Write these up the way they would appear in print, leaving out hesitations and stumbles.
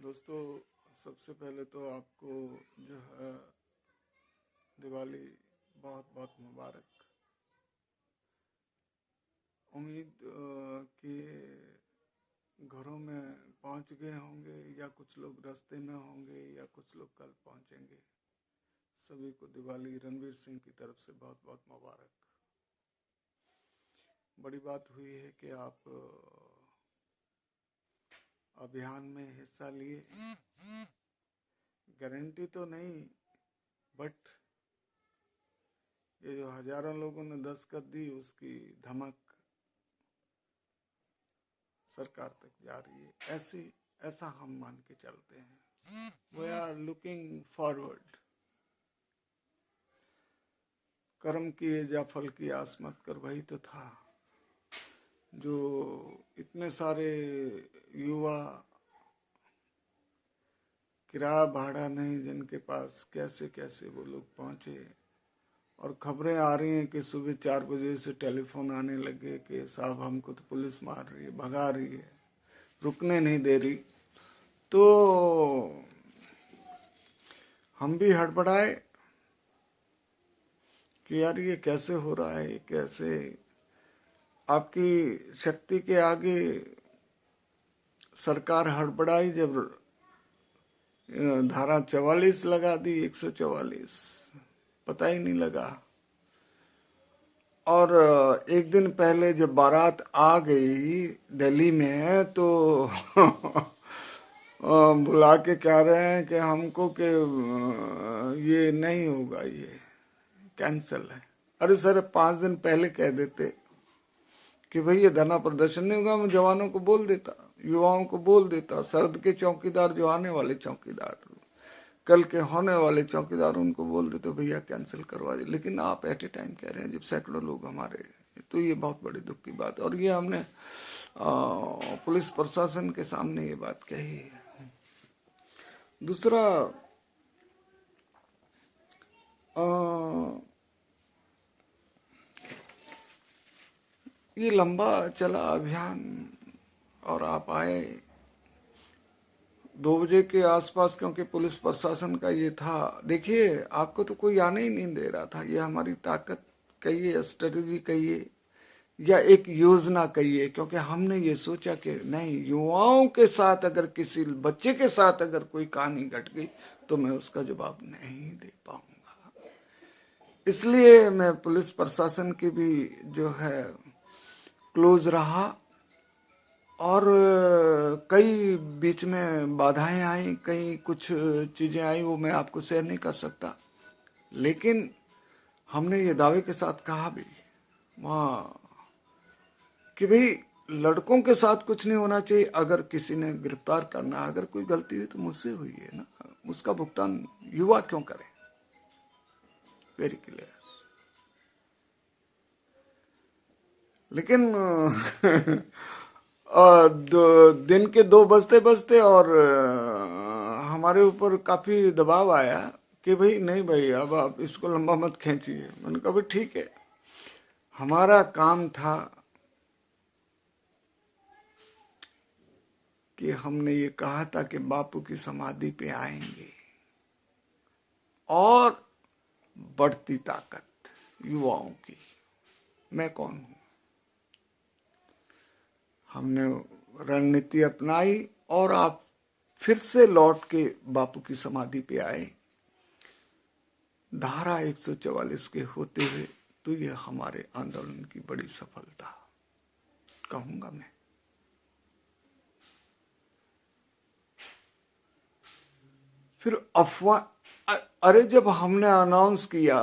दोस्तों, सबसे पहले तो आपको जो है दिवाली बहुत बहुत मुबारक। उम्मीद कि घरों में पहुंच गए होंगे या कुछ लोग रास्ते में होंगे या कुछ लोग कल पहुंचेंगे। सभी को दिवाली रणवीर सिंह की तरफ से बहुत बहुत मुबारक। बड़ी बात हुई है कि आप अभियान में हिस्सा लिए। गारंटी तो नहीं, बट ये जो हजारों लोगों ने दस्तखत दी उसकी धमक सरकार तक जा रही है। ऐसा हम मान के चलते हैं। We are looking forward. कर्म किए जा फल की आस मत कर, वही तो था जो इतने सारे युवा किराया भाड़ा नहीं, जिनके पास कैसे कैसे वो लोग पहुंचे। और खबरें आ रही हैं कि सुबह 4 बजे से टेलीफोन आने लगे कि साहब हमको तो पुलिस मार रही है, भगा रही है, रुकने नहीं दे रही। तो हम भी हड़बड़ाए कि यार ये कैसे हो रहा है, कैसे आपकी शक्ति के आगे सरकार हड़बड़ाई। जब धारा 44 लगा दी, 144, पता ही नहीं लगा। और एक दिन पहले जब बारात आ गई दिल्ली में तो बुला के कह रहे हैं कि हमको कि ये नहीं होगा, ये कैंसल है। अरे सर, 5 दिन पहले कह देते कि भाई ये धरना प्रदर्शन नहीं होगा, मैं जवानों को बोल देता, युवाओं को बोल देता, सरहद के चौकीदार, जो आने वाले चौकीदार, कल के होने वाले चौकीदार, उनको बोल देते भैया कैंसिल करवा दे। लेकिन आप एट ए टाइम कह रहे हैं जब सैकड़ों लोग हमारे, तो ये बहुत बड़ी दुख की बात है। और ये हमने पुलिस प्रशासन के सामने ये बात कही है। दूसरा, ये लंबा चला अभियान और आप आए 2 बजे के आसपास, क्योंकि पुलिस प्रशासन का ये था। देखिए, आपको तो कोई आने ही नहीं दे रहा था। ये हमारी ताकत कहिए, स्ट्रेटजी कहिए, या एक योजना कहिए, क्योंकि हमने ये सोचा कि नहीं, युवाओं के साथ अगर किसी बच्चे के साथ अगर कोई कहानी घट गई तो मैं उसका जवाब नहीं दे पाऊंगा। इसलिए मैं पुलिस प्रशासन की भी जो है क्लोज रहा। और कई बीच में बाधाएं आई, कई कुछ चीजें आई, वो मैं आपको शेयर नहीं कर सकता। लेकिन हमने ये दावे के साथ कहा भी वहां कि भाई लड़कों के साथ कुछ नहीं होना चाहिए। अगर किसी ने गिरफ्तार करना, अगर कोई गलती हुई तो मुझसे हुई है ना, उसका भुगतान युवा क्यों करे। Very clear. लेकिन दिन के 2 बजते बजते और हमारे ऊपर काफी दबाव आया कि भाई नहीं भाई, अब आप इसको लंबा मत खींचिए। मैंने कहा भाई ठीक है, हमारा काम था कि हमने ये कहा था कि बापू की समाधि पे आएंगे। और बढ़ती ताकत युवाओं की, मैं कौन हूं। हमने रणनीति अपनाई और आप फिर से लौट के बापू की समाधि पे आए धारा 144 के होते हुए। तो ये हमारे आंदोलन की बड़ी सफलता कहूंगा मैं। फिर अफवाह, अरे जब हमने अनाउंस किया,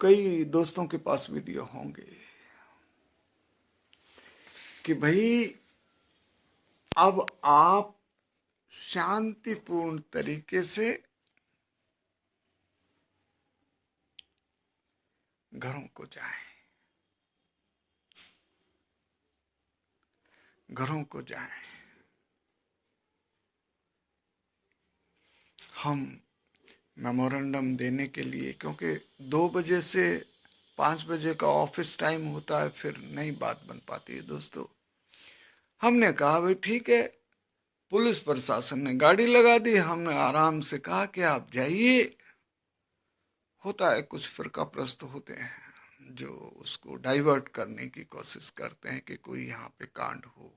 कई दोस्तों के पास वीडियो होंगे कि भाई अब आप शांतिपूर्ण तरीके से घरों को जाएं, घरों को जाएं। हम मेमोरेंडम देने के लिए, क्योंकि 2 बजे से 5 बजे का ऑफिस टाइम होता है, फिर नहीं बात बन पाती है दोस्तों। हमने कहा भाई ठीक है, पुलिस प्रशासन ने गाड़ी लगा दी, हमने आराम से कहा कि आप जाइए। होता है कुछ फिरकाप्रस्त होते हैं जो उसको डाइवर्ट करने की कोशिश करते हैं कि कोई यहाँ पे कांड हो।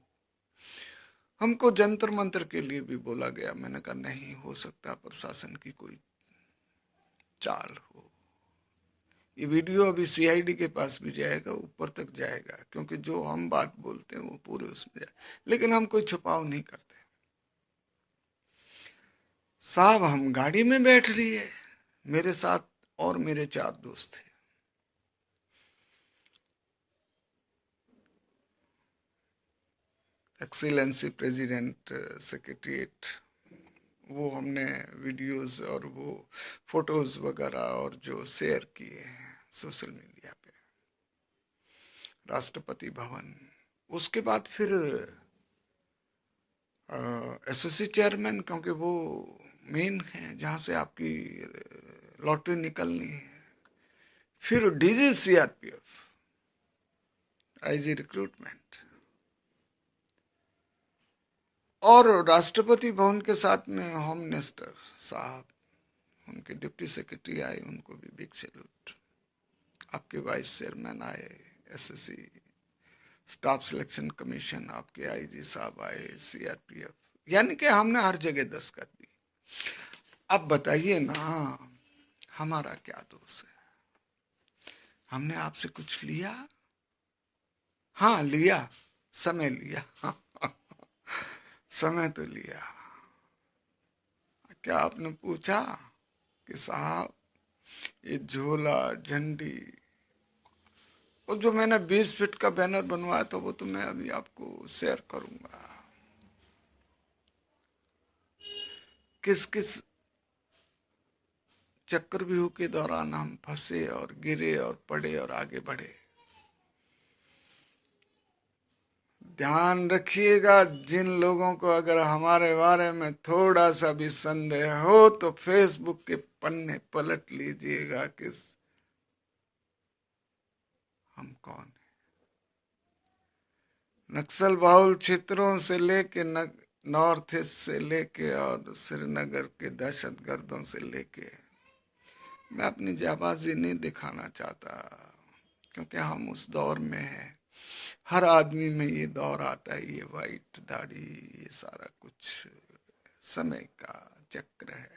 हमको जंतर मंतर के लिए भी बोला गया, मैंने कहा नहीं हो सकता प्रशासन की कोई चाल हो। ये वीडियो अभी सीआईडी के पास भी जाएगा, ऊपर तक जाएगा, क्योंकि जो हम बात बोलते हैं वो पूरे उसमें जाए, लेकिन हम कोई छुपाव नहीं करते। साहब हम गाड़ी में बैठ रही है, मेरे साथ और मेरे 4 दोस्त थे। एक्सीलेंसी प्रेसिडेंट सेक्रेटरीट, वो हमने वीडियोस और वो फोटोज वगैरह और जो शेयर किए हैं सोशल मीडिया पे, राष्ट्रपति भवन। उसके बाद फिर एसएससी चेयरमैन, क्योंकि वो मेन है जहां से आपकी लॉटरी निकलनी है। फिर डीजी सीआरपीएफ, आईजी रिक्रूटमेंट, और राष्ट्रपति भवन के साथ में होम मिनिस्टर साहब, उनके डिप्टी सेक्रेटरी आए, उनको भी बिग सैल्यूट। आपके वाइस चेयरमैन आए, एसएससी स्टाफ सिलेक्शन कमीशन, आपके आईजी साहब आए, सीआरपीएफ, यानी कि हमने हर जगह दस्तखत दी। अब बताइए ना, हमारा क्या दोष है? हमने आपसे कुछ लिया? हाँ लिया, समय लिया समय तो लिया। क्या आपने पूछा कि साहब ये झोला, झंडी, और जो मैंने 20 फीट का बैनर बनवाया था वो तो मैं अभी आपको शेयर करूंगा। किस किस चक्रव्यूह के दौरान हम फंसे और गिरे और पड़े और आगे बढ़े। ध्यान रखिएगा, जिन लोगों को अगर हमारे बारे में थोड़ा सा भी संदेह हो तो फेसबुक के पन्ने पलट लीजिएगा कि हम कौन हैं। नक्सल बाहुल क्षेत्रों से लेके नॉर्थ ईस्ट से लेके और श्रीनगर के दहशतगर्दों से लेके, मैं अपनी जाबाजी नहीं दिखाना चाहता, क्योंकि हम उस दौर में हैं। हर आदमी में ये दौर आता है, ये वाइट दाढ़ी, ये सारा कुछ समय का चक्र है।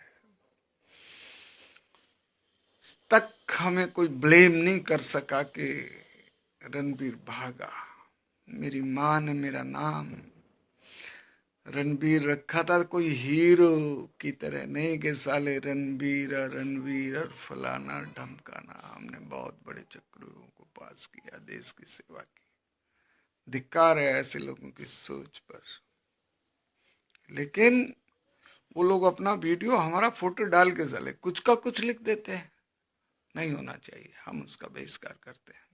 तक हमें कोई ब्लेम नहीं कर सका कि रणबीर भागा। मेरी माँ ने मेरा नाम रणबीर रखा था, कोई हीरो की तरह नहीं कि साले रणबीर और फलाना ढमकाना। हमने बहुत बड़े चक्रों को पास किया, देश की सेवा की। धिक्कार है ऐसे लोगों की सोच पर। लेकिन वो लोग अपना वीडियो, हमारा फोटो डाल के साले कुछ का कुछ लिख देते हैं। नहीं होना चाहिए, हम उसका बहिष्कार करते हैं।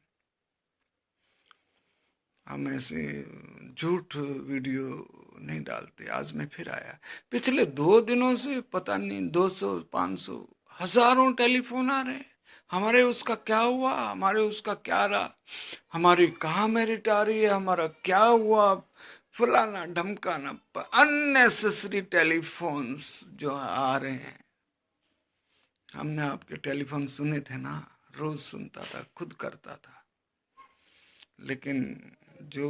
हम ऐसे झूठ वीडियो नहीं डालते। आज मैं फिर आया, पिछले 2 दिनों से पता नहीं 200, 500, हजारों टेलीफोन आ रहे हैं। हमारे उसका क्या हुआ, हमारे उसका क्या रहा, हमारी कहाँ मेरिट आ रही है, हमारा क्या हुआ, फलाना ढमकाना, अननेसेसरी टेलीफोन्स जो आ रहे हैं। हमने आपके टेलीफोन सुने थे ना, रोज सुनता था, खुद करता था। लेकिन जो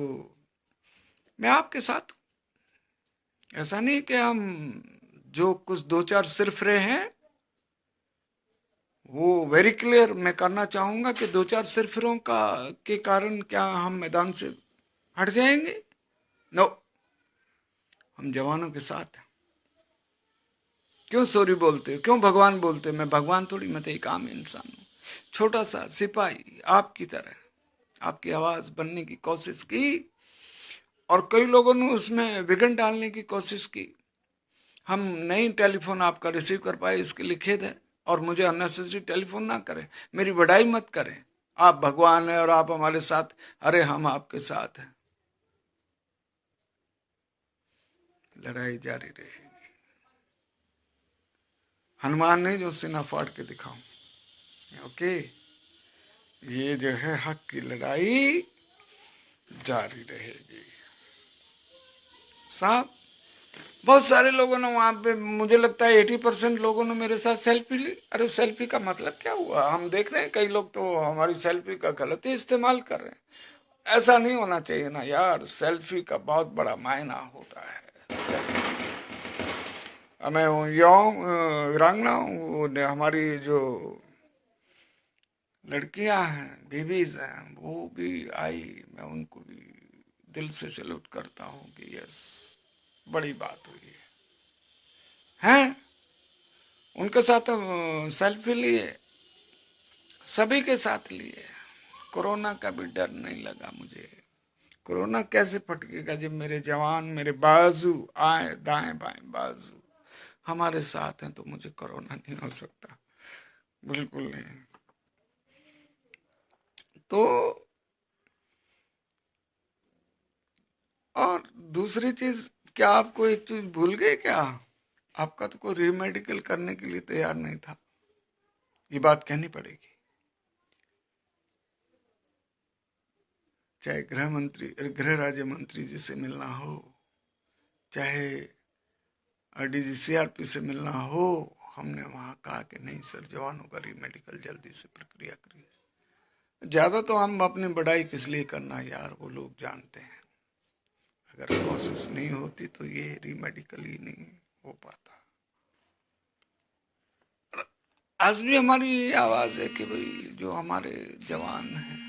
मैं आपके साथ हूं, ऐसा नहीं कि हम जो कुछ 2-4 सिर्फ रहे हैं वो वेरी क्लियर मैं करना चाहूंगा कि 2-4 सिरफिरों का के कारण क्या हम मैदान से हट जाएंगे? नो, हम जवानों के साथ हैं। क्यों सॉरी बोलते हो, क्यों भगवान बोलते हो? मैं भगवान थोड़ी, मैं तो एक आम इंसान हूं, छोटा सा सिपाही आपकी तरह। आपकी आवाज बनने की कोशिश की और कई लोगों ने उसमें विघन डालने की कोशिश की। हम नहीं टेलीफोन आपका रिसीव कर पाए, इसके लिए खेद है। और मुझे अननेसेसरी टेलीफोन ना करें, मेरी बढ़ाई मत करें। आप भगवान हैं और आप हमारे साथ, अरे हम आपके साथ हैं। लड़ाई जारी रहेगी। हनुमान नहीं जो सीना फाड़ के दिखाऊं। ओके, ये जो है हक की लड़ाई जारी रहेगी। साहब बहुत सारे लोगों ने वहां पे, मुझे लगता है 80% लोगों ने मेरे साथ सेल्फी ली। अरे सेल्फी का मतलब क्या हुआ? हम देख रहे हैं कई लोग तो हमारी सेल्फी का गलत ही इस्तेमाल कर रहे हैं। ऐसा नहीं होना चाहिए ना यार, सेल्फी का बहुत बड़ा मायना होता है। मैं वीरांगना हूँ, हमारी जो लड़कियां हैं, बेबीज हैं, वो भी आई, मैं उनको भी दिल से सैल्यूट करता हूँ कि यस, बड़ी बात हुई है। उनके साथ सेल्फी लिए, सभी के साथ लिए। कोरोना का भी डर नहीं लगा मुझे। कोरोना कैसे फटकेगा जब मेरे जवान, मेरे बाजू आए, दाएं बाएं बाजू हमारे साथ हैं, तो मुझे कोरोना नहीं हो सकता, बिल्कुल नहीं। तो और दूसरी चीज, क्या आपको एक चीज भूल गए क्या? आपका तो कोई रीमेडिकल करने के लिए तैयार नहीं था, ये बात कहनी पड़ेगी। चाहे गृह राज्य मंत्री जी से मिलना हो, चाहे डीजी सीआरपी से मिलना हो, हमने वहां कहा कि नहीं सर, जवानों का रीमेडिकल जल्दी से प्रक्रिया करिए। ज्यादा तो हम अपनी बड़ाई किस लिए करना यार, वो लोग जानते हैं। अगर कोशिश नहीं होती तो ये रीमेडिकल ही नहीं हो पाता। आज भी हमारी ये आवाज है कि भाई जो हमारे जवान हैं,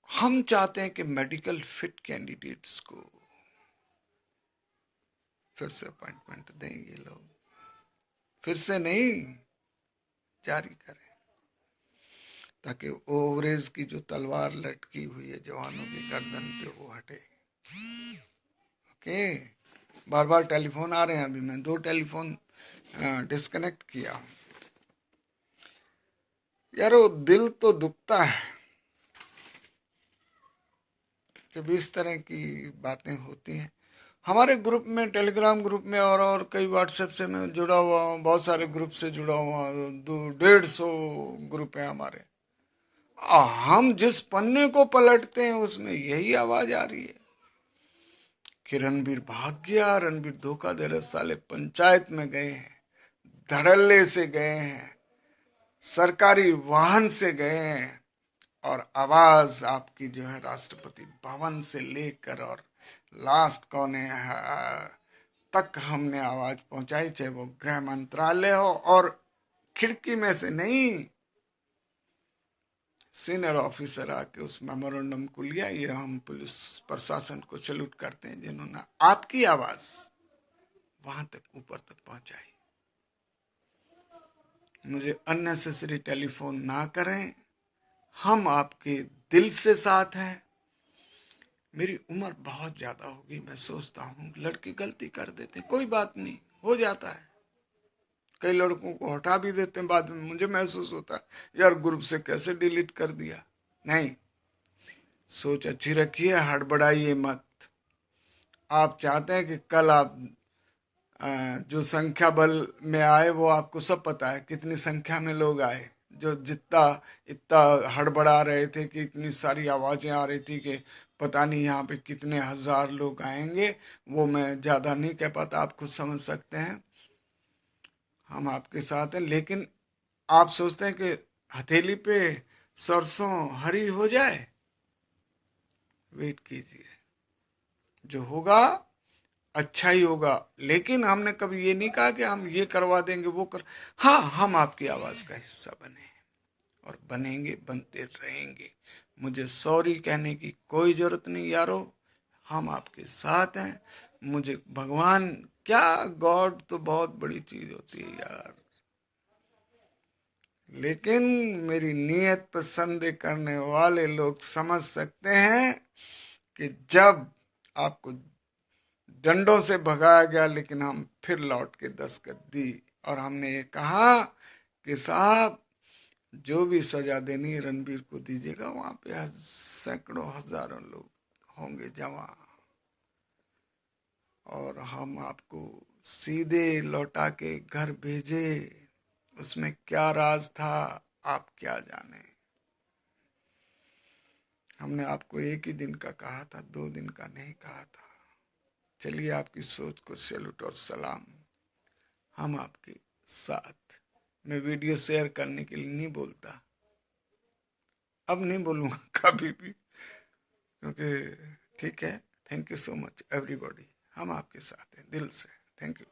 हम चाहते हैं कि मेडिकल फिट कैंडिडेट्स को फिर से अपॉइंटमेंट दें, ये लोग फिर से नहीं, जारी करें, ताकि ओवरेज की जो तलवार लटकी हुई है जवानों की गर्दन पे, वो हटे। ओके, बार बार टेलीफोन आ रहे हैं, अभी मैं 2 टेलीफोन डिस्कनेक्ट किया। यार वो दिल तो दुखता है जब इस तरह की बातें होती हैं। हमारे ग्रुप में, टेलीग्राम ग्रुप में और कई व्हाट्सएप से मैं जुड़ा हुआ हूँ, बहुत सारे ग्रुप से जुड़ा हुआ हूँ, 150 ग्रुप है हमारे। हम जिस पन्ने को पलटते हैं उसमें यही आवाज आ रही है कि रणबीर भाग गया, रणबीर धोखा दे रहे साले, पंचायत में गए हैं, धड़ल्ले से गए हैं, सरकारी वाहन से गए हैं, और आवाज आपकी जो है राष्ट्रपति भवन से लेकर और लास्ट कोने तक हमने आवाज पहुंचाई, चाहे वो गृह मंत्रालय हो, और खिड़की में से नहीं, सीनियर ऑफिसर आके उस मेमोरेंडम को लिया। ये हम पुलिस प्रशासन को सैल्यूट करते हैं जिन्होंने आपकी आवाज वहां तक, ऊपर तक पहुंचाई। मुझे अननेसेसरी टेलीफोन ना करें, हम आपके दिल से साथ हैं। मेरी उम्र बहुत ज्यादा होगी, मैं सोचता हूँ लड़के गलती कर देते, कोई बात नहीं, हो जाता है। कई लड़कों को हटा भी देते हैं बाद में, मुझे महसूस होता है यार ग्रुप से कैसे डिलीट कर दिया। नहीं, सोच अच्छी रखिए, हड़बड़ाइए मत। आप चाहते हैं कि कल आप जो संख्या बल में आए, वो आपको सब पता है कितनी संख्या में लोग आए। जो जितना इतना हड़बड़ा रहे थे कि इतनी सारी आवाजें आ रही थी कि पता नहीं यहाँ पे कितने हजार लोग आएंगे, वो मैं ज्यादा नहीं कह पाता, आप खुद समझ सकते हैं। हम आपके साथ हैं, लेकिन आप सोचते हैं कि हथेली पे सरसों हरी हो जाए, वेट कीजिए, जो होगा अच्छा ही होगा। लेकिन हमने कभी ये नहीं कहा कि हम ये करवा देंगे, वो कर। हाँ, हम आपकी आवाज का हिस्सा बने और बनेंगे, बनते रहेंगे। मुझे सॉरी कहने की कोई जरूरत नहीं यारो, हम आपके साथ हैं। मुझे भगवान क्या, गॉड तो बहुत बड़ी चीज होती है यार, लेकिन मेरी नीयत पर संदेह करने वाले लोग समझ सकते हैं कि जब आपको डंडों से भगाया गया, लेकिन हम फिर लौट के दस्तक दी और हमने ये कहा कि साहब जो भी सजा देनी है रणबीर को दीजिएगा। वहां पे सैकड़ों हजारों लोग होंगे जमा, और हम आपको सीधे लौटा के घर भेजे। उसमें क्या राज था आप क्या जाने। हमने आपको एक ही दिन का कहा था, 2 दिन का नहीं कहा था। चलिए, आपकी सोच को सैल्यूट और सलाम। हम आपके साथ। मैं वीडियो शेयर करने के लिए नहीं बोलता, अब नहीं बोलूंगा कभी भी, क्योंकि ठीक है। Thank you so much everybody, हम आपके साथ हैं दिल से। Thank you.